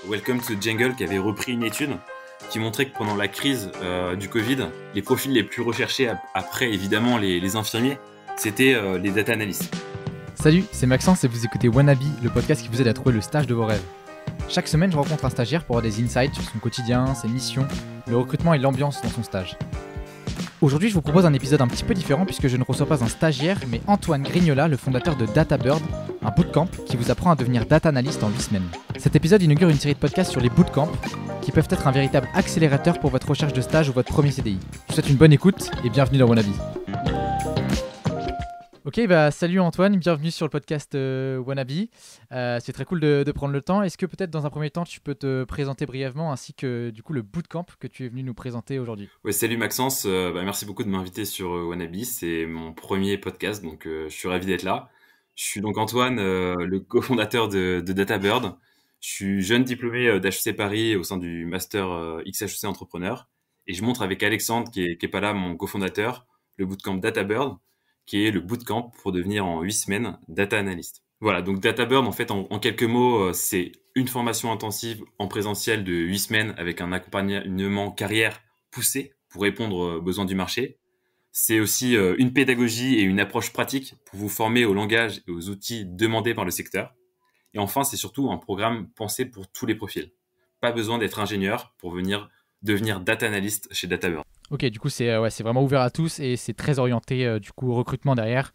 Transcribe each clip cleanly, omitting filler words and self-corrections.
Welcome to the Jungle qui avait repris une étude qui montrait que pendant la crise du Covid, les profils les plus recherchés après évidemment les infirmiers, c'était les data analysts. Salut, c'est Maxence et vous écoutez Wannabe, le podcast qui vous aide à trouver le stage de vos rêves. Chaque semaine, je rencontre un stagiaire pour avoir des insights sur son quotidien, ses missions, le recrutement et l'ambiance dans son stage. Aujourd'hui, je vous propose un épisode un petit peu différent puisque je ne reçois pas un stagiaire, mais Antoine Grignola, le fondateur de DataBird, un bootcamp qui vous apprend à devenir data analyst en 8 semaines. Cet épisode inaugure une série de podcasts sur les bootcamps qui peuvent être un véritable accélérateur pour votre recherche de stage ou votre premier CDI. Je vous souhaite une bonne écoute et bienvenue dans Wannabe. Ok, salut Antoine, bienvenue sur le podcast Wannabe. C'est très cool de prendre le temps. Est-ce que peut-être dans un premier temps, tu peux te présenter brièvement ainsi que du coup le bootcamp que tu es venu nous présenter aujourd'hui? Ouais, salut Maxence, merci beaucoup de m'inviter sur Wannabe, c'est mon premier podcast, donc je suis ravi d'être là. Je suis donc Antoine, le cofondateur de DataBird. Je suis jeune diplômé d'HEC Paris au sein du master XHEC Entrepreneur. Et je montre avec Alexandre, qui est pas là, mon cofondateur, le bootcamp DataBird, qui est le bootcamp pour devenir en 8 semaines data analyst. Voilà, donc DataBird, en fait, en quelques mots, c'est une formation intensive en présentiel de 8 semaines avec un accompagnement carrière poussé pour répondre aux besoins du marché. C'est aussi une pédagogie et une approche pratique pour vous former au langage et aux outils demandés par le secteur. Et enfin, c'est surtout un programme pensé pour tous les profils. Pas besoin d'être ingénieur pour venir devenir data analyst chez DataBird. Ok, du coup c'est vraiment ouvert à tous et c'est très orienté du coup au recrutement derrière,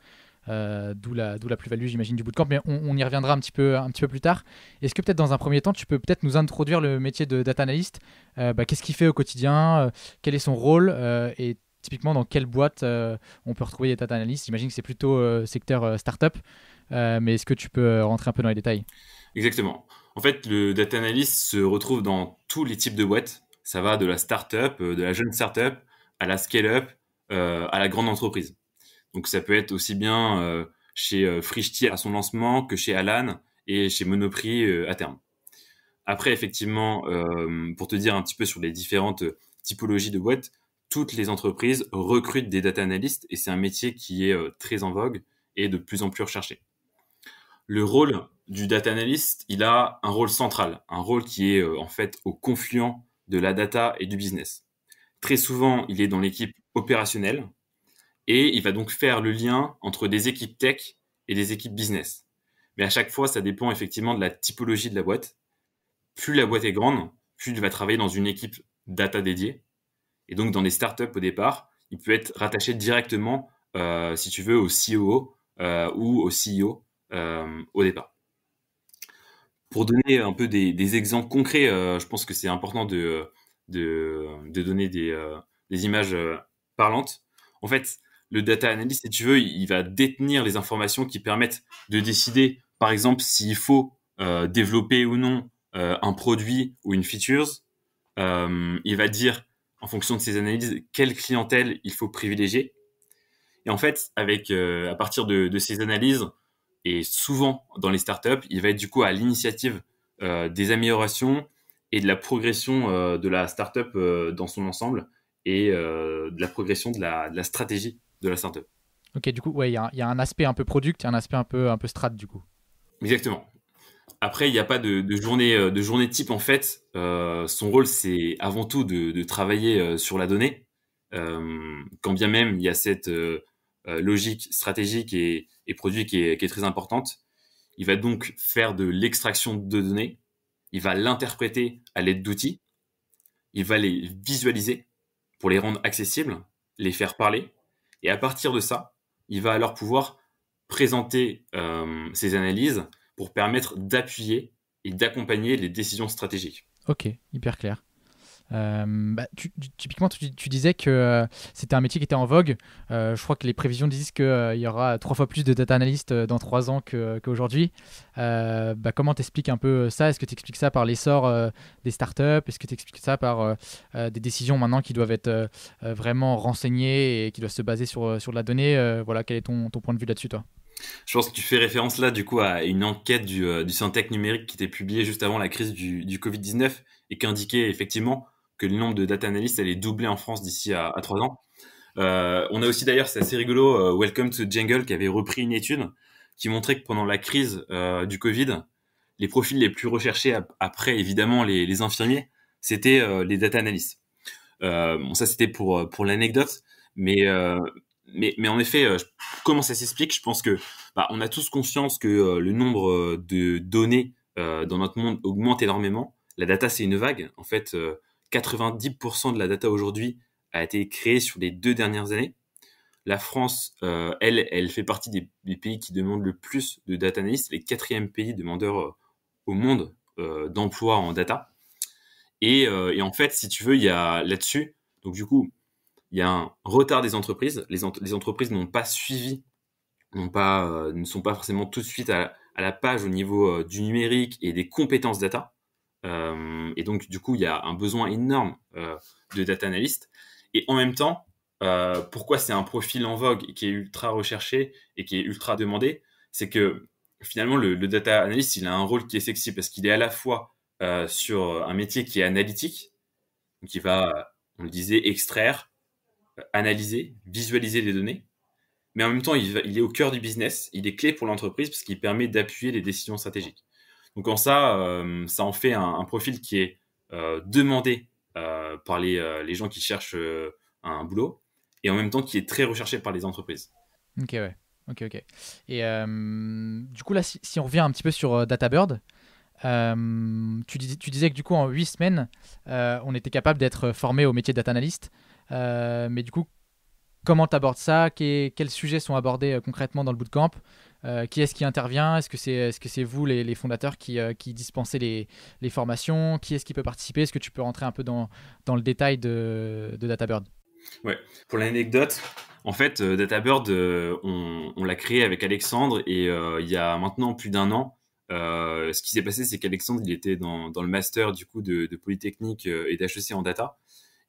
d'où la plus-value j'imagine du bootcamp, mais on y reviendra un petit peu plus tard. Est-ce que peut-être dans un premier temps tu peux peut-être nous introduire le métier de data analyst, qu'est-ce qu'il fait au quotidien, quel est son rôle et typiquement dans quelle boîte on peut retrouver des data analysts? J'imagine que c'est plutôt secteur startup, mais est-ce que tu peux rentrer un peu dans les détails? Exactement. En fait, le data analyst se retrouve dans tous les types de boîtes. Ça va de la start-up, de la jeune start-up, à la scale-up, à la grande entreprise. Donc ça peut être aussi bien chez Frischti à son lancement que chez Alan et chez Monoprix à terme. Après, effectivement, pour te dire un petit peu sur les différentes typologies de boîtes, toutes les entreprises recrutent des data analysts et c'est un métier qui est très en vogue et de plus en plus recherché. Le rôle du data analyst, il a un rôle central, un rôle qui est en fait au confluent de la data et du business. Très souvent, il est dans l'équipe opérationnelle et il va donc faire le lien entre des équipes tech et des équipes business. Mais à chaque fois, ça dépend effectivement de la typologie de la boîte. Plus la boîte est grande, plus il va travailler dans une équipe data dédiée. Et donc, dans des startups au départ, il peut être rattaché directement, si tu veux, au COO ou au CEO au départ. Pour donner un peu des exemples concrets, je pense que c'est important de donner des images parlantes. En fait, le data analyst, si tu veux, il va détenir les informations qui permettent de décider, par exemple, s'il faut développer ou non un produit ou une feature. Il va dire, en fonction de ses analyses, quelle clientèle il faut privilégier. Et en fait, à partir de ces analyses, et souvent dans les startups, il va être du coup à l'initiative des améliorations et de la progression de la startup dans son ensemble et de la progression de la stratégie de la startup. Ok, du coup, ouais, il y a un aspect un peu product, il y a un aspect un peu strat du coup. Exactement. Après, il n'y a pas de journée type en fait. Son rôle, c'est avant tout de travailler sur la donnée. Quand bien même il y a cette logique stratégique et produit qui est très importante. Il va donc faire de l'extraction de données. Il va l'interpréter à l'aide d'outils. Il va les visualiser pour les rendre accessibles, les faire parler. Et à partir de ça, il va alors pouvoir présenter ses analyses pour permettre d'appuyer et d'accompagner les décisions stratégiques. Ok, hyper clair. Typiquement, tu disais que c'était un métier qui était en vogue. Je crois que les prévisions disent qu'il y aura 3 fois plus de data analystes dans 3 ans qu'aujourd'hui. Comment t'expliques un peu ça? Est-ce que tu expliques ça par l'essor des startups? Est-ce que tu expliques ça par des décisions maintenant qui doivent être vraiment renseignées et qui doivent se baser sur de la donnée? Voilà, quel est ton point de vue là-dessus, toi? Je pense que tu fais référence là du coup à une enquête du Syntec numérique qui était publiée juste avant la crise du Covid-19 et qui indiquait effectivement que le nombre de data analysts allait doubler en France d'ici à 3 ans. On a aussi d'ailleurs, c'est assez rigolo, Welcome to the Jungle qui avait repris une étude qui montrait que pendant la crise du Covid, les profils les plus recherchés après, évidemment, les infirmiers, c'était les data analysts. Bon, ça, c'était pour l'anecdote, mais, mais en effet, comment ça s'explique? Je pense que on a tous conscience que le nombre de données dans notre monde augmente énormément. La data, c'est une vague. En fait, 90% de la data aujourd'hui a été créée sur les 2 dernières années. La France, elle fait partie des pays qui demandent le plus de data analysts, les 4e pays demandeurs au monde d'emploi en data. Et en fait, si tu veux, il y a là-dessus, donc du coup, il y a un retard des entreprises. Les entreprises n'ont pas suivi, ne sont pas forcément tout de suite à la page au niveau du numérique et des compétences data. Et donc, du coup, il y a un besoin énorme de data analyst. Et en même temps, pourquoi c'est un profil en vogue et qui est ultra recherché et qui est ultra demandé, c'est que finalement, le data analyst, il a un rôle qui est sexy parce qu'il est à la fois sur un métier qui est analytique, donc il va, on le disait, extraire, analyser, visualiser les données, mais en même temps, il est au cœur du business, il est clé pour l'entreprise parce qu'il permet d'appuyer les décisions stratégiques. Donc en ça, ça en fait un profil qui est demandé par les gens qui cherchent un boulot, et en même temps qui est très recherché par les entreprises. Ok, ouais. Ok. Et du coup, là, si on revient un petit peu sur DataBird, tu disais que du coup, en 8 semaines, on était capable d'être formé au métier de data analyst. Mais du coup, comment tu abordes ça? Quels sujets sont abordés concrètement dans le bootcamp? Qui est-ce qui intervient? Est-ce que c'est vous, les fondateurs, qui dispensez les formations? Qui est-ce qui peut participer? Est-ce que tu peux rentrer un peu dans le détail de DataBird? Ouais. Pour l'anecdote, en fait, DataBird, on l'a créé avec Alexandre et il y a maintenant plus d'1 an. Ce qui s'est passé, c'est qu'Alexandre, il était dans le master du coup de Polytechnique et d'HEC en data.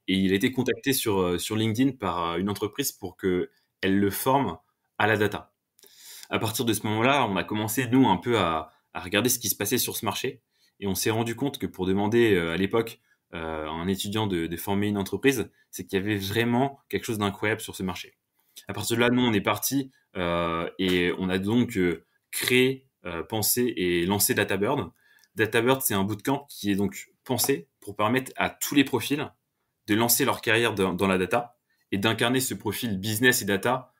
Et il a été contacté sur LinkedIn par une entreprise pour qu'elle le forme à la data. À partir de ce moment-là, on a commencé, nous, un peu à regarder ce qui se passait sur ce marché. Et on s'est rendu compte que pour demander à l'époque à un étudiant de former une entreprise, c'est qu'il y avait vraiment quelque chose d'incroyable sur ce marché. À partir de là, nous, on est parti et on a donc créé, pensé et lancé DataBird. DataBird, c'est un bootcamp qui est donc pensé pour permettre à tous les profils de lancer leur carrière dans la data et d'incarner ce profil business et data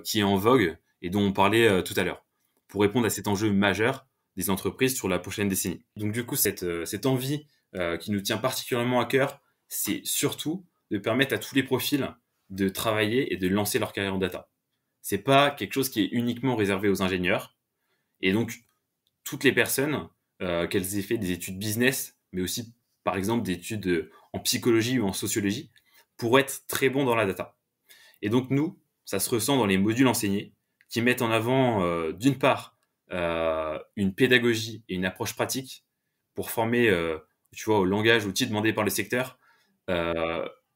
qui est en vogue et dont on parlait tout à l'heure, pour répondre à cet enjeu majeur des entreprises sur la prochaine décennie. Donc du coup, cette envie qui nous tient particulièrement à cœur, c'est surtout de permettre à tous les profils de travailler et de lancer leur carrière en data. C'est pas quelque chose qui est uniquement réservé aux ingénieurs. Et donc, toutes les personnes, qu'elles aient fait des études business, mais aussi, par exemple, des études en psychologie ou en sociologie, pourraient être très bons dans la data. Et donc, nous, ça se ressent dans les modules enseignés qui mettent en avant, d'une part, une pédagogie et une approche pratique pour former, tu vois, au langage, outils demandés par le secteur,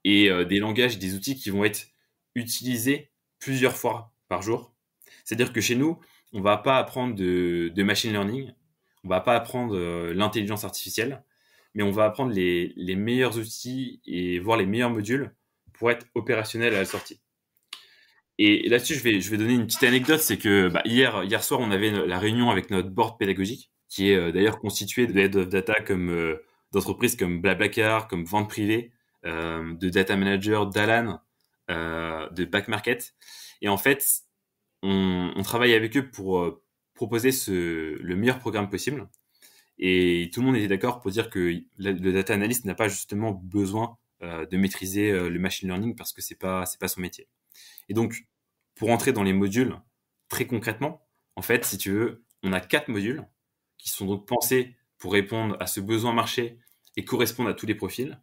et des langages, des outils qui vont être utilisés plusieurs fois par jour. C'est-à-dire que chez nous, on va pas apprendre de machine learning, on va pas apprendre l'intelligence artificielle, mais on va apprendre les meilleurs outils et voir les meilleurs modules pour être opérationnel à la sortie. Et là-dessus, je vais donner une petite anecdote, c'est que hier soir, on avait la réunion avec notre board pédagogique, qui est d'ailleurs constitué de head of data comme d'entreprises comme Blablacar, comme Vente Privée, de data manager d'Alan, de Back Market. Et en fait, on travaille avec eux pour proposer le meilleur programme possible. Et tout le monde était d'accord pour dire que le data analyst n'a pas justement besoin de maîtriser le machine learning parce que c'est pas son métier. Et donc, pour entrer dans les modules, très concrètement, en fait, si tu veux, on a 4 modules qui sont donc pensés pour répondre à ce besoin marché et correspondre à tous les profils.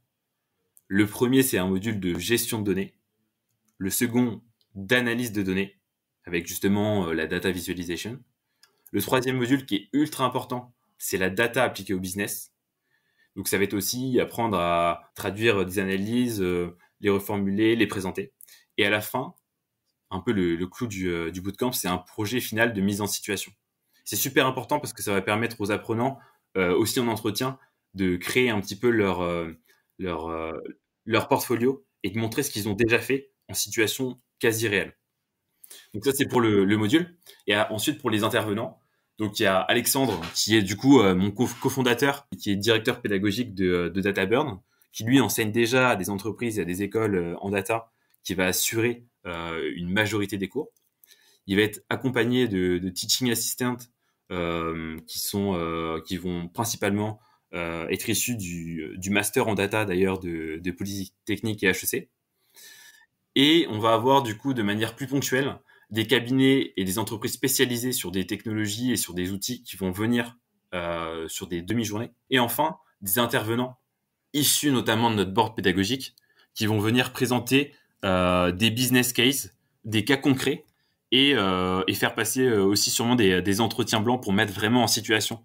Le premier, c'est un module de gestion de données. Le second, d'analyse de données, avec justement la data visualization. Le troisième module qui est ultra important, c'est la data appliquée au business. Donc ça va être aussi apprendre à traduire des analyses, les reformuler, les présenter. Et à la fin, un peu le clou du bootcamp, c'est un projet final de mise en situation. C'est super important parce que ça va permettre aux apprenants, aussi en entretien, de créer un petit peu leur portfolio et de montrer ce qu'ils ont déjà fait en situation quasi réelle. Donc ça, c'est pour le module. Et ensuite, pour les intervenants, Donc il y a Alexandre qui est du coup mon cofondateur, qui est directeur pédagogique de DataBird, qui lui enseigne déjà à des entreprises et à des écoles en data, qui va assurer une majorité des cours. Il va être accompagné de teaching assistants qui vont principalement être issus du master en data d'ailleurs de Polytechnique et HEC. Et on va avoir du coup de manière plus ponctuelle des cabinets et des entreprises spécialisées sur des technologies et sur des outils qui vont venir sur des demi-journées. Et enfin, des intervenants issus notamment de notre board pédagogique qui vont venir présenter des business cases, des cas concrets et faire passer aussi sûrement des entretiens blancs pour mettre vraiment en situation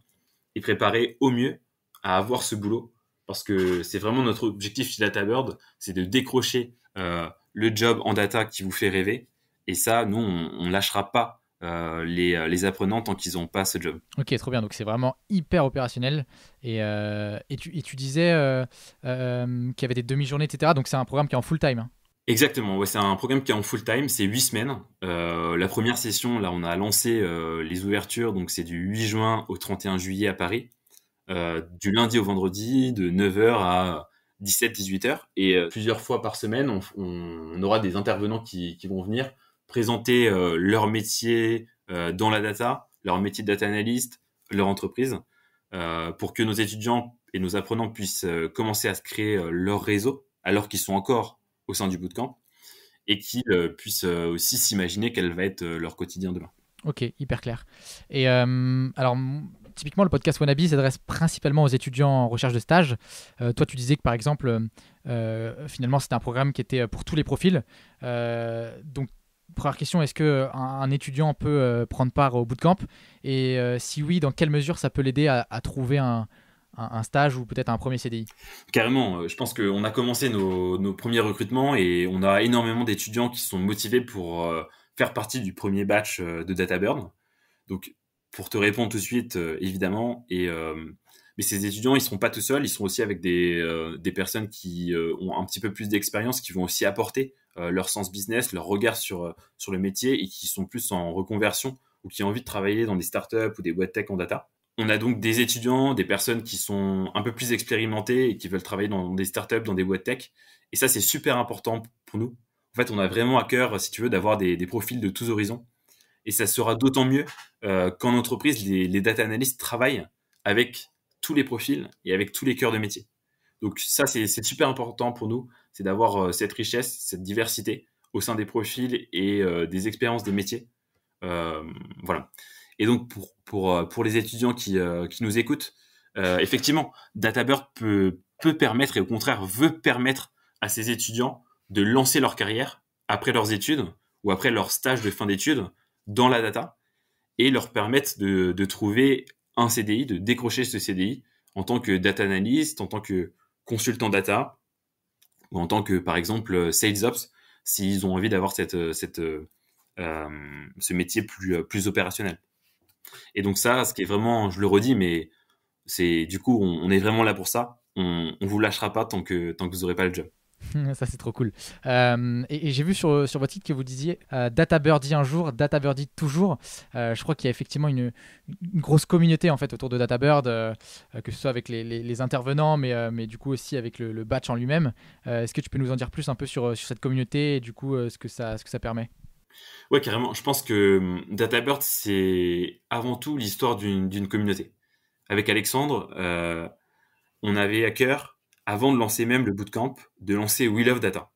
et préparer au mieux à avoir ce boulot. Parce que c'est vraiment notre objectif chez DataBird, c'est de décrocher le job en data qui vous fait rêver. Et ça, nous, on lâchera pas les apprenants tant qu'ils n'ont pas ce job. Ok, trop bien. Donc c'est vraiment hyper opérationnel. Et tu disais qu'il y avait des demi-journées, etc. Donc c'est un programme qui est en full time. Hein. Exactement, ouais, c'est un programme qui est en full time, c'est 8 semaines. La première session, là, on a lancé les ouvertures, donc c'est du 8 juin au 31 juillet à Paris, du lundi au vendredi, de 9h à 17-18h. Et plusieurs fois par semaine, on aura des intervenants qui vont venir présenter leur métier dans la data, leur métier de data analyst, leur entreprise, pour que nos étudiants et nos apprenants puissent commencer à se créer leur réseau, alors qu'ils sont encore au sein du bootcamp, et qu'ils puissent aussi s'imaginer quel va être leur quotidien demain. Ok, hyper clair. Et alors, typiquement, le podcast Wannabe s'adresse principalement aux étudiants en recherche de stage. Toi, tu disais que, par exemple, finalement, c'était un programme qui était pour tous les profils. Donc, première question, est-ce qu'un étudiant peut prendre part au bootcamp? Et si oui, dans quelle mesure ça peut l'aider à trouver un stage ou peut-être un premier CDI? Carrément, je pense qu'on a commencé nos premiers recrutements et on a énormément d'étudiants qui sont motivés pour faire partie du premier batch de DataBird. Donc, pour te répondre tout de suite, évidemment, mais ces étudiants, ils seront pas tout seuls, ils seront aussi avec des personnes qui ont un petit peu plus d'expérience, qui vont aussi apporter leur sens business, leur regard sur le métier et qui sont plus en reconversion ou qui ont envie de travailler dans des startups ou des boîtes tech en data. On a donc des étudiants, des personnes qui sont un peu plus expérimentées et qui veulent travailler dans des startups, dans des boîtes tech. Et ça, c'est super important pour nous. En fait, on a vraiment à cœur, si tu veux, d'avoir des profils de tous horizons. Et ça sera d'autant mieux qu'en entreprise, les data analysts travaillent avec tous les profils et avec tous les cœurs de métier. Donc ça, c'est super important pour nous, c'est d'avoir cette richesse, cette diversité au sein des profils et des expériences des métiers. Voilà. Et donc pour les étudiants qui nous écoutent, effectivement, DataBird peut permettre et au contraire veut permettre à ces étudiants de lancer leur carrière après leurs études ou après leur stage de fin d'études dans la data et leur permettre de trouver un CDI, de décrocher ce CDI en tant que data analyst, en tant que consultant data ou en tant que par exemple sales ops s'ils ont envie d'avoir ce métier plus opérationnel. Et donc ça, ce qui est vraiment, je le redis, mais c'est du coup, on est vraiment là pour ça. On vous lâchera pas tant que vous aurez pas le job. Ça, c'est trop cool. Et j'ai vu sur votre site que vous disiez Data Birdie un jour, Data Birdie toujours. Je crois qu'il y a effectivement une grosse communauté en fait autour de DataBird, que ce soit avec les intervenants, mais du coup aussi avec le batch en lui-même. Est-ce que tu peux nous en dire plus un peu sur cette communauté et du coup ce que ça permet? Ouais, carrément. Je pense que DataBird, c'est avant tout l'histoire d'une communauté. Avec Alexandre, on avait à cœur, avant de lancer même le bootcamp, de lancer We Love Data.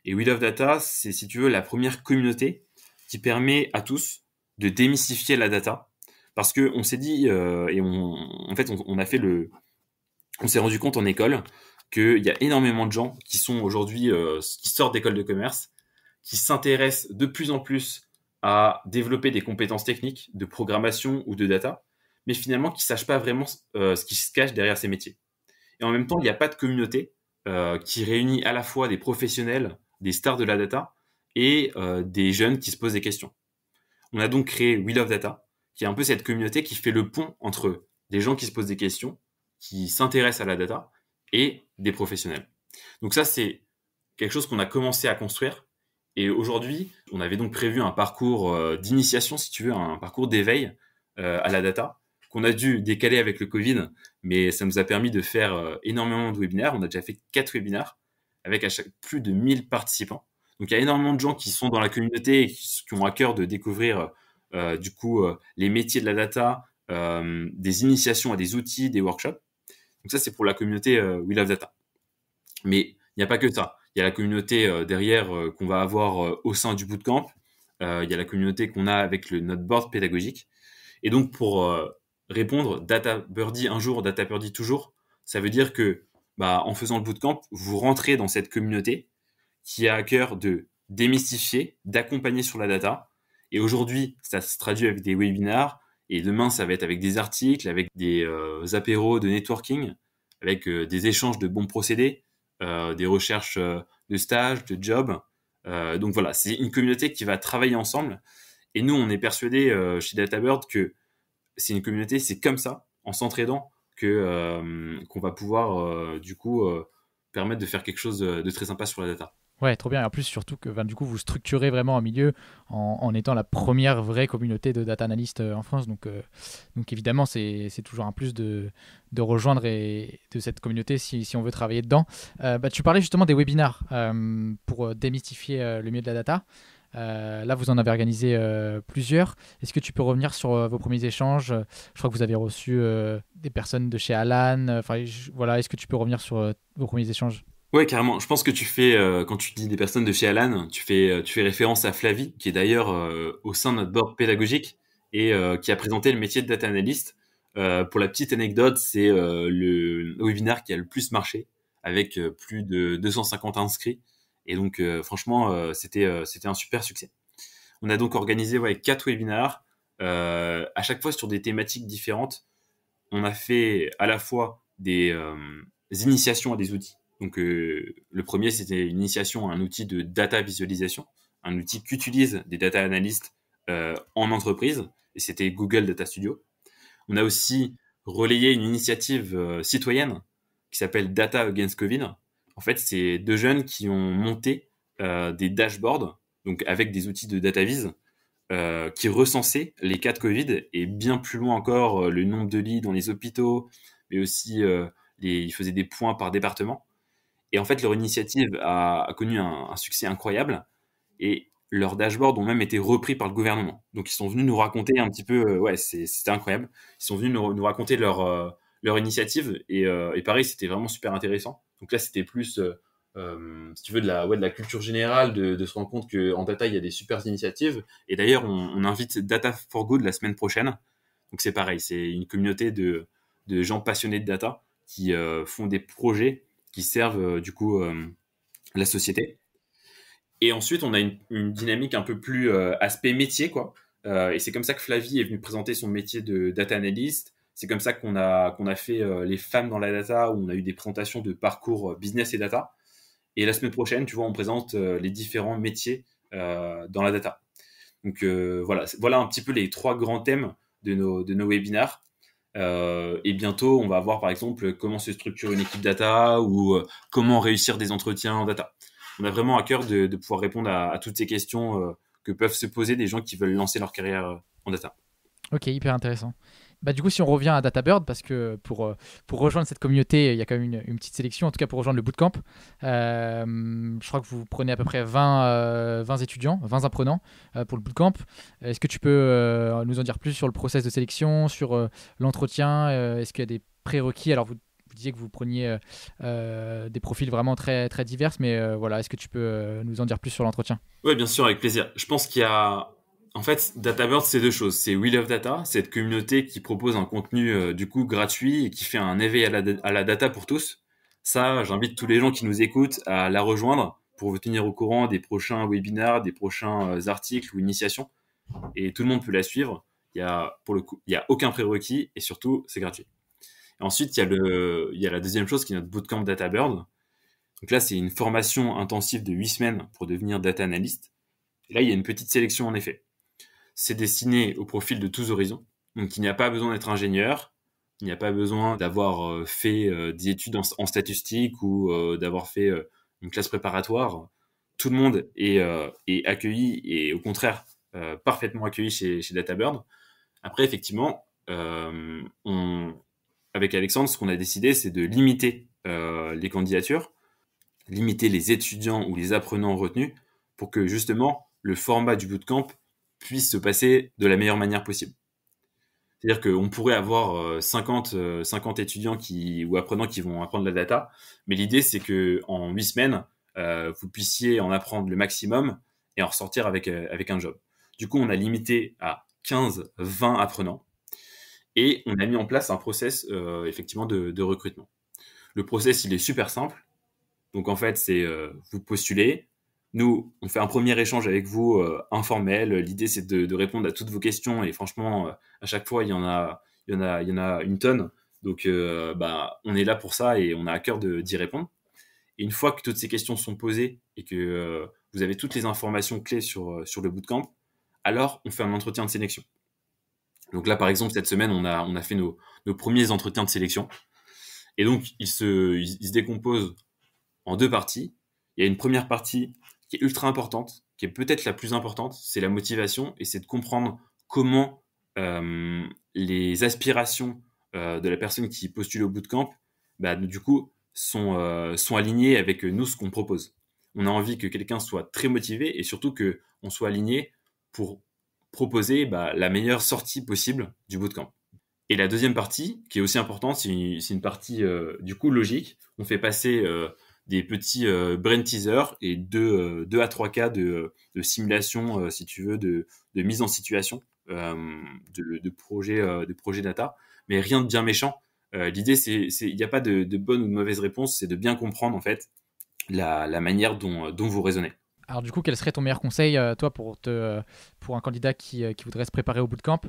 Et We Love Data, c'est, si tu veux, la première communauté qui permet à tous de démystifier la data. Parce que on s'est dit, et en fait, on s'est rendu compte en école qu'il y a énormément de gens qui sont aujourd'hui, qui sortent d'école de commerce, qui s'intéressent de plus en plus à développer des compétences techniques de programmation ou de data, mais finalement qui ne sachent pas vraiment ce qui se cache derrière ces métiers. Et en même temps, il n'y a pas de communauté qui réunit à la fois des professionnels, des stars de la data et des jeunes qui se posent des questions. On a donc créé We Love Data, qui est un peu cette communauté qui fait le pont entre des gens qui se posent des questions, qui s'intéressent à la data et des professionnels. Donc ça, c'est quelque chose qu'on a commencé à construire. Et aujourd'hui, on avait donc prévu un parcours d'initiation, si tu veux, un parcours d'éveil à la data, qu'on a dû décaler avec le Covid, mais ça nous a permis de faire énormément de webinaires. On a déjà fait 4 webinaires avec à chaque plus de 1000 participants. Donc il y a énormément de gens qui sont dans la communauté et qui ont à cœur de découvrir les métiers de la data, des initiations à des outils, des workshops. Donc ça, c'est pour la communauté We Love Data. Mais il n'y a pas que ça. Il y a la communauté derrière qu'on va avoir au sein du bootcamp. Il y a la communauté qu'on a avec notre board pédagogique. Et donc, pour répondre, Data Birdie un jour, Data Birdie toujours, ça veut dire que en faisant le bootcamp, vous rentrez dans cette communauté qui a à cœur de démystifier, d'accompagner sur la data. Et aujourd'hui, ça se traduit avec des webinars. Et demain, ça va être avec des articles, avec des apéros de networking, avec des échanges de bons procédés, des recherches de stages, de jobs. Donc voilà, c'est une communauté qui va travailler ensemble. Et nous, on est persuadés chez DataBird que c'est une communauté, c'est comme ça, en s'entraidant, qu'on va pouvoir permettre de faire quelque chose de très sympa sur la data. Ouais, trop bien. Et en plus, surtout que du coup, vous structurez vraiment un milieu en étant la première vraie communauté de data analystes en France. Donc évidemment, c'est toujours un plus de rejoindre de cette communauté si on veut travailler dedans. Tu parlais justement des webinars pour démystifier le milieu de la data. Là, vous en avez organisé plusieurs. Est-ce que tu peux revenir sur vos premiers échanges? Je crois que vous avez reçu des personnes de chez Alan. Voilà, est-ce que tu peux revenir sur vos premiers échanges? Ouais, carrément. Je pense que tu fais, quand tu dis des personnes de chez Alan, tu fais référence à Flavie, qui est d'ailleurs au sein de notre board pédagogique et qui a présenté le métier de data analyst. Pour la petite anecdote, c'est le webinaire qui a le plus marché, avec plus de 250 inscrits. Et donc, franchement, c'était un super succès. On a donc organisé 4 webinaires, à chaque fois sur des thématiques différentes. On a fait à la fois des initiations à des outils. Donc, le premier, c'était une initiation à un outil de data visualisation, un outil qu'utilisent des data analysts en entreprise, et c'était Google Data Studio. On a aussi relayé une initiative citoyenne qui s'appelle Data Against Covid. En fait, c'est 2 jeunes qui ont monté des dashboards, donc avec des outils de data vis, qui recensaient les cas de Covid et bien plus loin encore le nombre de lits dans les hôpitaux, mais aussi ils faisaient des points par département. Et en fait, leur initiative a connu un succès incroyable et leurs dashboards ont même été repris par le gouvernement. Donc, ils sont venus nous raconter un petit peu, c'était incroyable. Ils sont venus nous raconter leur initiative et pareil, c'était vraiment super intéressant. Donc là, c'était plus, si tu veux, de la culture générale, de se rendre compte qu'en data, il y a des super initiatives. Et d'ailleurs, on invite Data for Good la semaine prochaine. Donc c'est pareil, c'est une communauté de gens passionnés de data qui font des projets qui servent la société. Et ensuite, on a une dynamique un peu plus aspect métier, quoi. Et c'est comme ça que Flavie est venue présenter son métier de data analyst. C'est comme ça qu'on a fait les femmes dans la data, où on a eu des présentations de parcours business et data. Et la semaine prochaine, tu vois, on présente les différents métiers dans la data. Donc voilà un petit peu les 3 grands thèmes de nos webinars. Et bientôt, on va voir par exemple comment se structure une équipe data ou comment réussir des entretiens en data. On a vraiment à cœur de pouvoir répondre à toutes ces questions que peuvent se poser des gens qui veulent lancer leur carrière en data. Ok, hyper intéressant. Du coup, si on revient à DataBird, parce que pour rejoindre cette communauté, il y a quand même une petite sélection, en tout cas pour rejoindre le bootcamp. Je crois que vous prenez à peu près 20 étudiants, 20 apprenants pour le bootcamp. Est-ce que tu peux nous en dire plus sur le process de sélection, sur l'entretien? Est-ce qu'il y a des prérequis? Alors, vous disiez que vous preniez des profils vraiment très, très divers, mais voilà, est-ce que tu peux nous en dire plus sur l'entretien? Oui, bien sûr, avec plaisir. Je pense qu'il y a... En fait, DataBird, c'est 2 choses. C'est We Love Data, cette communauté qui propose un contenu gratuit et qui fait un éveil à la data pour tous. Ça, j'invite tous les gens qui nous écoutent à la rejoindre pour vous tenir au courant des prochains webinars, des prochains articles ou initiations. Et tout le monde peut la suivre. Pour le coup, il y a aucun prérequis et surtout, c'est gratuit. Et ensuite, il y a la deuxième chose qui est notre bootcamp DataBird. Donc là, c'est une formation intensive de 8 semaines pour devenir data analyst. Et là, il y a une petite sélection en effet. C'est destiné au profil de tous horizons. Donc, il n'y a pas besoin d'être ingénieur, il n'y a pas besoin d'avoir fait des études en statistique ou d'avoir fait une classe préparatoire. Tout le monde est accueilli et au contraire parfaitement accueilli chez DataBird. Après, effectivement, avec Alexandre, ce qu'on a décidé, c'est de limiter les candidatures, limiter les étudiants ou les apprenants retenus pour que justement le format du bootcamp puisse se passer de la meilleure manière possible. C'est-à-dire qu'on pourrait avoir 50 étudiants ou apprenants qui vont apprendre la data, mais l'idée c'est qu'en 8 semaines, vous puissiez en apprendre le maximum et en ressortir avec un job. Du coup, on a limité à 15-20 apprenants et on a mis en place un process effectivement de recrutement. Le process, il est super simple. Donc en fait, c'est vous postulez. Nous, on fait un premier échange avec vous informel. L'idée, c'est de répondre à toutes vos questions. Et franchement, à chaque fois, il y en a une tonne. Donc, on est là pour ça et on a à cœur d'y répondre. Et une fois que toutes ces questions sont posées et que vous avez toutes les informations clés sur le bootcamp, alors on fait un entretien de sélection. Donc là, par exemple, cette semaine, on a fait nos premiers entretiens de sélection. Et donc, ils se décomposent en 2 parties. Il y a une première partie qui est ultra importante, qui est peut-être la plus importante, c'est la motivation, et c'est de comprendre comment les aspirations de la personne qui postule au bootcamp, du coup, sont alignées avec nous, ce qu'on propose. On a envie que quelqu'un soit très motivé et surtout qu'on soit aligné pour proposer la meilleure sortie possible du bootcamp. Et la deuxième partie, qui est aussi importante, c'est une partie du coup logique. On fait passer des petits brain teasers et 2 à 3 cas de simulation, si tu veux, de mise en situation de projet data, mais rien de bien méchant. L'idée, il n'y a pas de bonne ou de mauvaise réponse, c'est de bien comprendre en fait la manière dont vous raisonnez. Alors du coup, quel serait ton meilleur conseil, toi, pour un candidat qui voudrait se préparer au bootcamp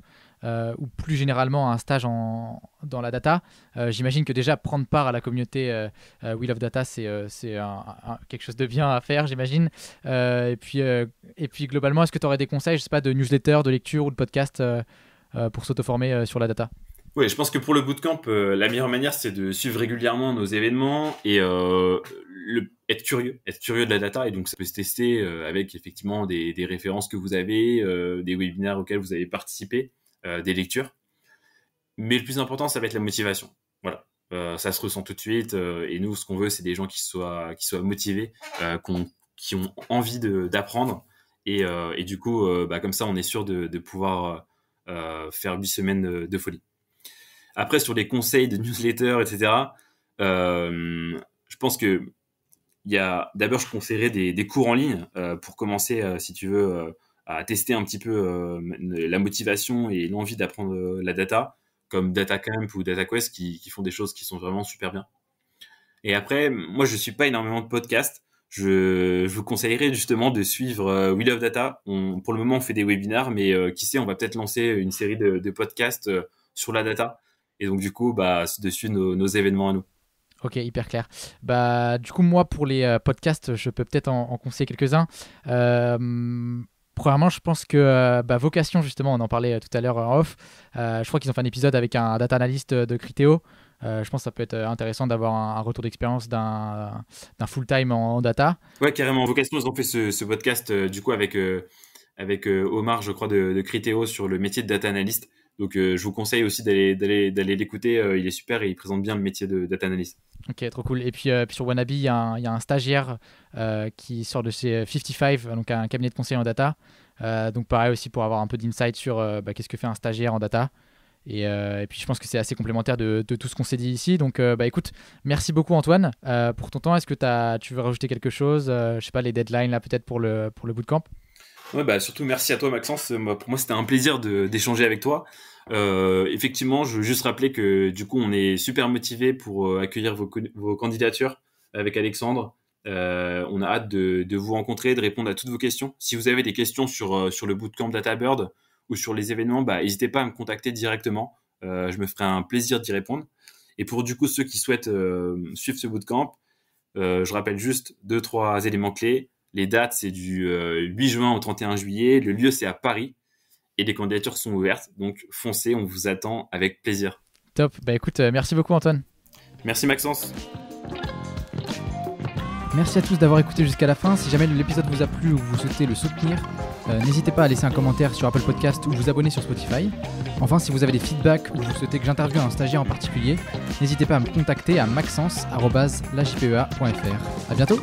ou plus généralement à un stage dans la data? J'imagine que déjà prendre part à la communauté Wheel of Data, c'est quelque chose de bien à faire, j'imagine. Et puis globalement, est-ce que tu aurais des conseils, je sais pas, de newsletter, de lecture ou de podcast pour s'auto-former sur la data? Oui, je pense que pour le bootcamp, la meilleure manière, c'est de suivre régulièrement nos événements et être curieux de la data. Et donc, ça peut se tester avec effectivement des références que vous avez, des webinaires auxquels vous avez participé, des lectures. Mais le plus important, ça va être la motivation. Voilà, ça se ressent tout de suite. Et nous, ce qu'on veut, c'est des gens qui soient motivés, qui ont envie d'apprendre. Et du coup, comme ça, on est sûr de pouvoir faire 8 semaines de folie. Après, sur les conseils de newsletter, etc., je pense que d'abord, je conseillerais des cours en ligne pour commencer, si tu veux, à tester un petit peu la motivation et l'envie d'apprendre la data, comme DataCamp ou DataQuest qui font des choses qui sont vraiment super bien. Et après, moi, je suis pas énormément de podcasts. Je vous conseillerais justement de suivre Wheel of Data. Pour le moment, on fait des webinaires, mais qui sait, on va peut-être lancer une série de podcasts sur la data. Et donc, du coup, de suivre nos événements à nous. Ok, hyper clair. Du coup, moi, pour les podcasts, je peux peut-être en conseiller quelques-uns. Premièrement, je pense que Vocation, justement, on en parlait tout à l'heure en off. Je crois qu'ils ont fait un épisode avec un data analyst de Criteo. Je pense que ça peut être intéressant d'avoir un retour d'expérience d'un full-time en data. Ouais, carrément. Vocation, ils ont fait ce podcast du coup avec Omar, je crois, de Criteo sur le métier de data analyst. Donc, je vous conseille aussi d'aller l'écouter. Il est super et il présente bien le métier de data analyst. Ok, trop cool. Et puis sur Wannabe, il y a un stagiaire qui sort de chez 55, donc un cabinet de conseil en data. Donc, pareil aussi pour avoir un peu d'insight sur qu'est-ce que fait un stagiaire en data. Et puis, je pense que c'est assez complémentaire de tout ce qu'on s'est dit ici. Donc, écoute, merci beaucoup, Antoine, pour ton temps. Est-ce que tu veux rajouter quelque chose? Je sais pas, les deadlines là, peut-être pour le bootcamp? Ouais, surtout merci à toi, Maxence. Pour moi, c'était un plaisir d'échanger avec toi. Effectivement, je veux juste rappeler que du coup, on est super motivé pour accueillir vos candidatures avec Alexandre. On a hâte de vous rencontrer, de répondre à toutes vos questions. Si vous avez des questions sur le bootcamp DataBird ou sur les événements, n'hésitez pas à me contacter directement. Je me ferai un plaisir d'y répondre. Et pour du coup ceux qui souhaitent suivre ce bootcamp, je rappelle juste 2-3 éléments clés. Les dates, c'est du 8 juin au 31 juillet. Le lieu, c'est à Paris. Et les candidatures sont ouvertes. Donc, foncez, on vous attend avec plaisir. Top. Écoute, merci beaucoup, Antoine. Merci, Maxence. Merci à tous d'avoir écouté jusqu'à la fin. Si jamais l'épisode vous a plu ou vous souhaitez le soutenir, N'hésitez pas à laisser un commentaire sur Apple Podcast ou vous abonner sur Spotify. Enfin, si vous avez des feedbacks ou vous souhaitez que j'interviewe un stagiaire en particulier, n'hésitez pas à me contacter à maxence@lajpea.fr. À bientôt.